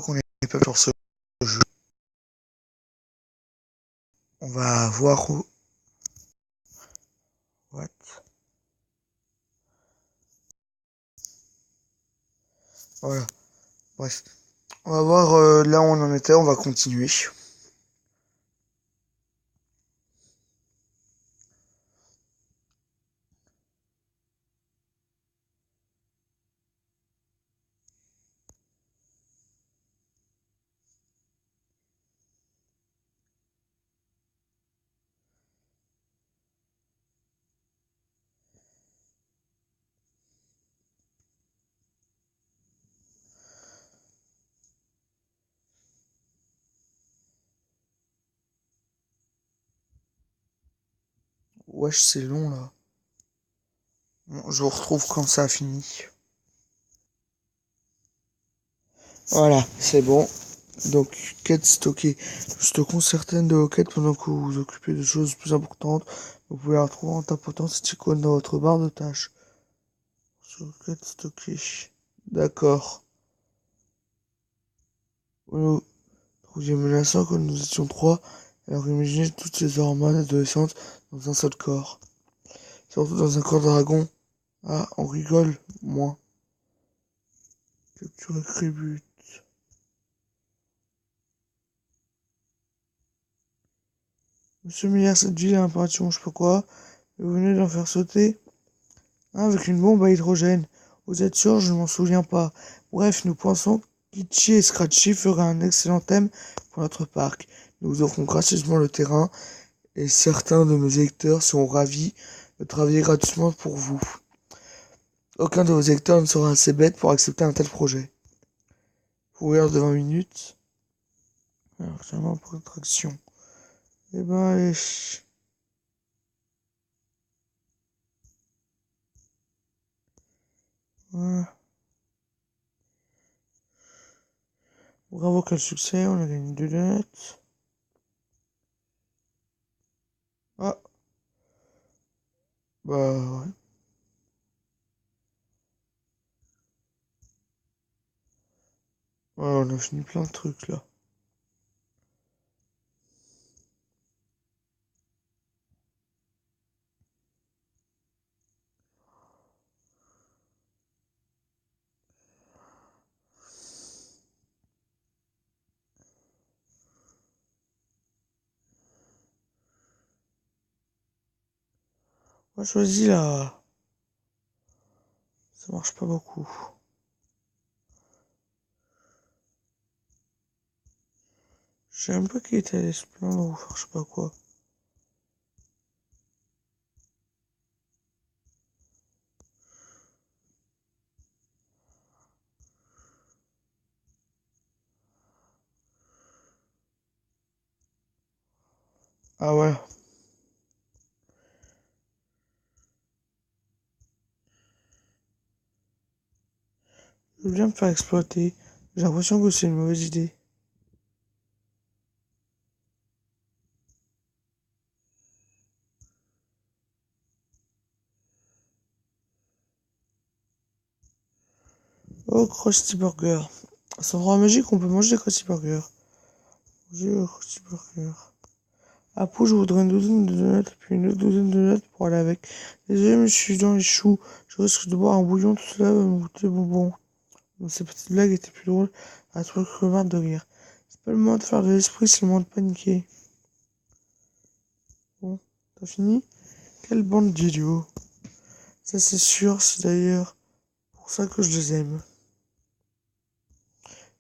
qu'on n'est pas sur ce jeu. On va voir où. What? Voilà. Bref. On va voir là où on en était. On va continuer. Wesh, c'est long là. Bon, je vous retrouve quand ça a fini. Voilà, c'est bon. Donc, quête stockée. Stockons certaines de vos quêtes pendant que vous vous occupez de choses plus importantes. Vous pouvez la retrouver en tapotant cette icône dans votre barre de tâches. Sur quête stockée. D'accord. Vous nous trouviez menaçant quand nous étions trois. Alors imaginez toutes ces hormones adolescentes dans un seul corps. Surtout dans un corps dragon. Ah, on rigole, moins. Capturer Crébut. Monsieur Miller, cette ville est impérativement, je sais pas quoi. Vous venez d'en faire sauter. Ah, avec une bombe à hydrogène. Vous êtes sûr, je ne m'en souviens pas. Bref, nous pensons qu'Itchy et Scratchy feraient un excellent thème pour notre parc. Nous vous offrons gracieusement le terrain et certains de mes électeurs seront ravis de travailler gratuitement pour vous. Aucun de vos électeurs ne sera assez bête pour accepter un tel projet. Courir de 20 minutes. Alors, seulement pour attraction. Eh ben, allez. Voilà. Bravo, quel succès, on a gagné 2 donuts. Ah, bah ouais. Ouais, on a fini plein de trucs là. Moi, choisis là. Ça marche pas beaucoup. Je sais même pas qui était allé se plaindre ou faire je sais pas quoi. Ah ouais. Je veux bien me faire exploiter. J'ai l'impression que c'est une mauvaise idée. Oh, Krusty Burger. C'est un endroit magique, on peut manger des Krusty Burger. Manger des Krusty Burger. Après, je voudrais une douzaine de donuts, puis une autre douzaine de donuts pour aller avec. Désolé, mais je suis dans les choux. Je risque de boire un bouillon, tout cela va me goûter bonbon. Donc, ces petites blagues étaient plus drôles à trouver crevard de rire. C'est pas le moment de faire de l'esprit, c'est le moment de paniquer. Bon, t'as fini? Quelle bande d'idiots. Ça c'est sûr, c'est d'ailleurs pour ça que je les aime.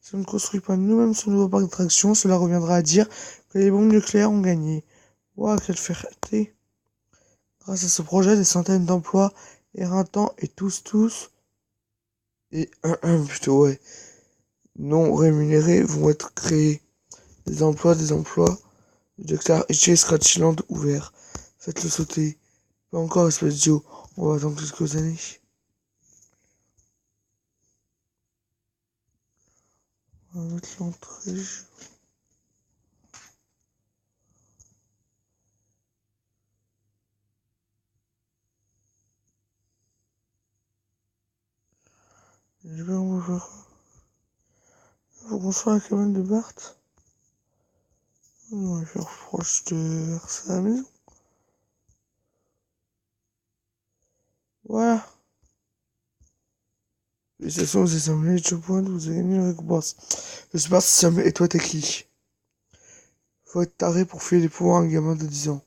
Si on ne construit pas nous-mêmes ce nouveau parc d'attractions, cela reviendra à dire que les bombes nucléaires ont gagné. Waouh, quelle fierté! Grâce à ce projet, des centaines d'emplois éreintants et et plutôt ouais, non rémunérés vont être créés. Des emplois, je déclare chez Scratchland ouvert. Faites-le sauter. Pas encore, espèce d'idiot. On va attendre quelques années. On va mettre l'entrée. Je vais vous pour construire la cabane de Bart. On va faire proche de sa maison. Voilà. Félicitations, vous êtes amené de point, vous avez gagné une récompense. Je sais pas si ça et toi t'es qui? Faut être taré pour filer les pouvoirs à un gamin de 10 ans.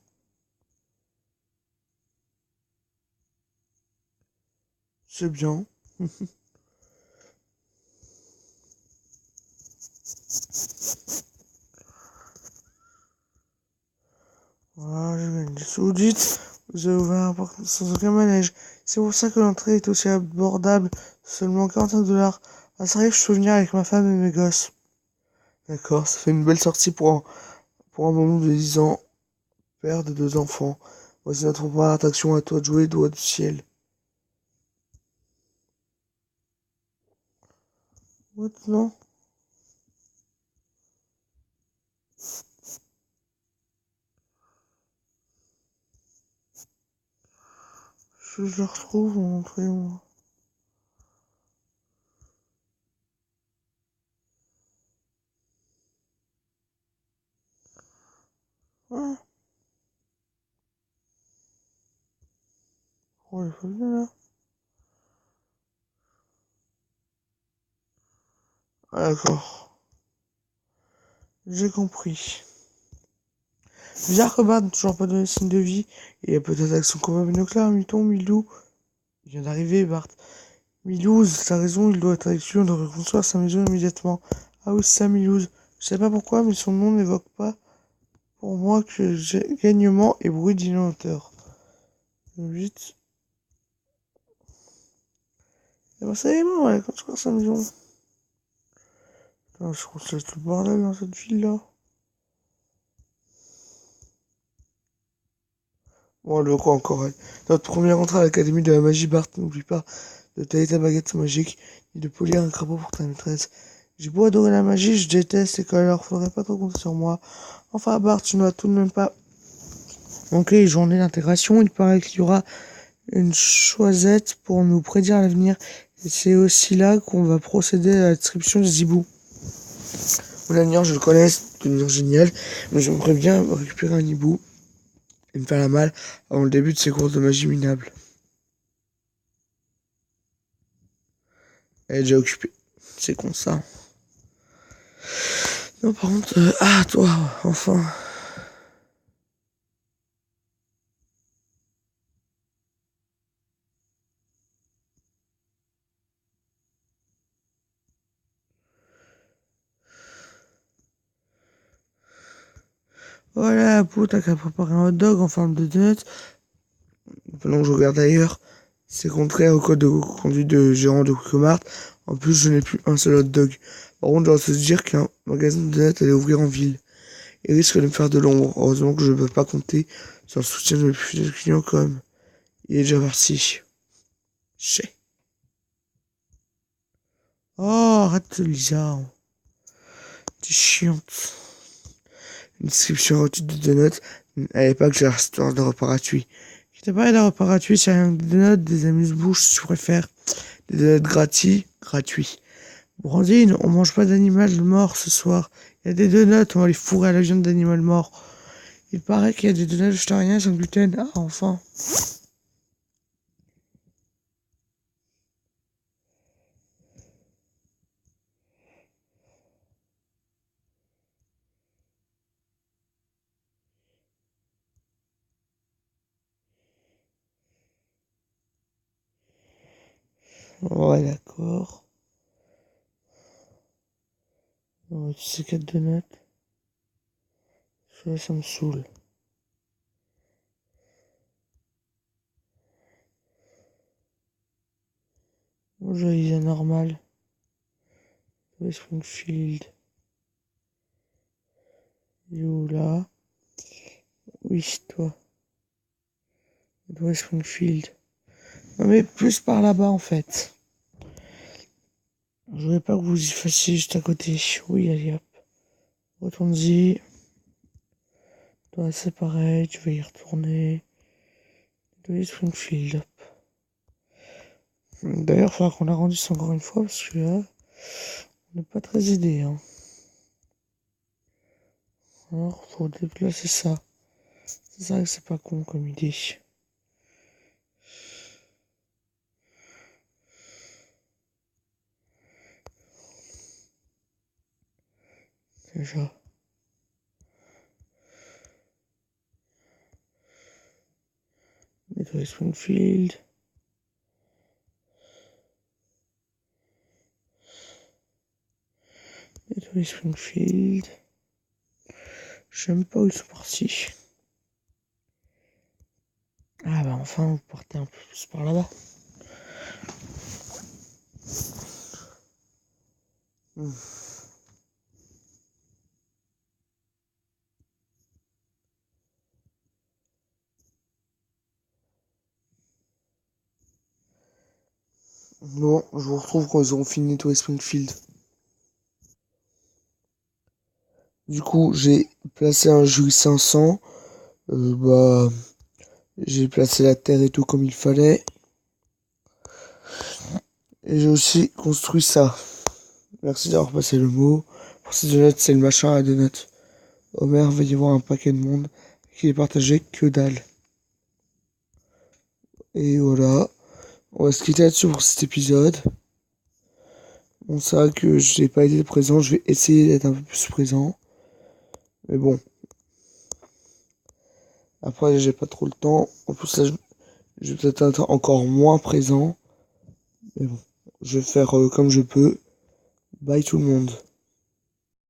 C'est bien. Voilà, je gagne des sous. Dites, vous avez ouvert un parc sans aucun manège. C'est pour ça que l'entrée est aussi abordable. Seulement 45 $. À ça arrive, je peux venir avec ma femme et mes gosses. D'accord, ça fait une belle sortie pour un moment de 10 ans, père de 2 enfants. Voici notre première attraction, à toi de jouer, doigt du ciel. Maintenant, je le retrouve, montrez-moi. Ah, oh, il faut bien là. Ah, d'accord, j'ai compris. Bizarre que Bart n'a toujours pas donné signe de vie. Il y a peut-être avec son combat binoclard, Miton, Milou. Il vient d'arriver, Bart. Milouz, t'as raison, il doit être avec lui, on devrait reconstruire sa maison immédiatement. Ah oui, c'est ça, Milouz. Je sais pas pourquoi, mais son nom n'évoque pas pour moi que gagnement et bruit d'innovateur. 8. Et ben ça y est, bon, on va construire sa maison. Putain, je trouve que c'est le bordel dans cette ville-là. Bon, le quoi encore, elle. Notre première entrée à l'académie de la magie, Bart, n'oublie pas de tailler ta baguette magique et de polir un crapaud pour ta maîtresse. J'ai beau adorer la magie, je déteste l'école, alors faudrait pas trop compter sur moi. Enfin, Bart, tu ne vas tout de même pas manquer les journées d'intégration. Il paraît qu'il y aura une choisette pour nous prédire l'avenir. Et c'est aussi là qu'on va procéder à la distribution des hiboux. L'avenir, je le connais, c'est une géniale, mais j'aimerais bien récupérer un hibou et me faire la malle avant le début de ces courses de magie minable. Elle est déjà occupée. C'est con ça. Non, par contre, toi, enfin. Voilà, Pou, t'as qu'à préparer un hot dog en forme de donut. Pendant que je regarde ailleurs, c'est contraire au code de conduite de gérant de Comart. En plus, je n'ai plus un seul hot dog. Par contre, je dois se dire qu'un magasin de donuts allait ouvrir en ville. Il risque de me faire de l'ombre. Heureusement que je ne peux pas compter sur le soutien de mes plus fidèles clients comme. Il est déjà parti. Chais. Oh, arrête Lisa. T'es chiante. Une description gratuite de donuts. À l'époque, j'ai l'histoire de repas gratuits. Je t'ai parlé d'un repas gratuit, c'est rien que des donuts, des amuse-bouches, si tu préfères. Des donuts gratuits. Brandine, on mange pas d'animal mort ce soir. Il y a des donuts, on va les fourrer à la viande d'animal mort. Il paraît qu'il y a des donuts végétariens sans gluten. Ah, enfin. Ouais, d'accord. Tu sais, 4 donuts. Ça me saoule. Moi, je lisais normal. Springfield. Il est où là? Oui, toi. Springfield. Non, mais plus par là-bas en fait. Je voudrais pas que vous y fassiez juste à côté. Oui, allez hop. Retourne-y. Toi, c'est pareil, tu vas y retourner. Louis Springfield. D'ailleurs, il faudra qu'on arrondisse encore une fois parce que là, On n'est pas très aidé, hein. Alors, faut déplacer ça. C'est vrai que c'est pas con comme idée. Déjà. Nettoyer Springfield. Nettoyer Springfield. Je sais même pas où ils sont partis. Ah bah enfin, vous partez un peu plus par là-bas. Bon, je vous retrouve quand ils auront fini de nettoyer Springfield. Du coup, j'ai placé un jus 500. J'ai placé la terre et tout comme il fallait. Et j'ai aussi construit ça. Merci d'avoir passé le mot. Pour ces donuts, c'est le machin à donuts. Homer va y avoir un paquet de monde qui est partagé que dalle. Et voilà. On va se quitter là-dessus pour cet épisode. Bon, c'est vrai que j'ai pas été présent. Je vais essayer d'être un peu plus présent. Mais bon. Après, j'ai pas trop le temps. En plus, là, je vais peut-être être encore moins présent. Mais bon. Je vais faire comme je peux. Bye tout le monde.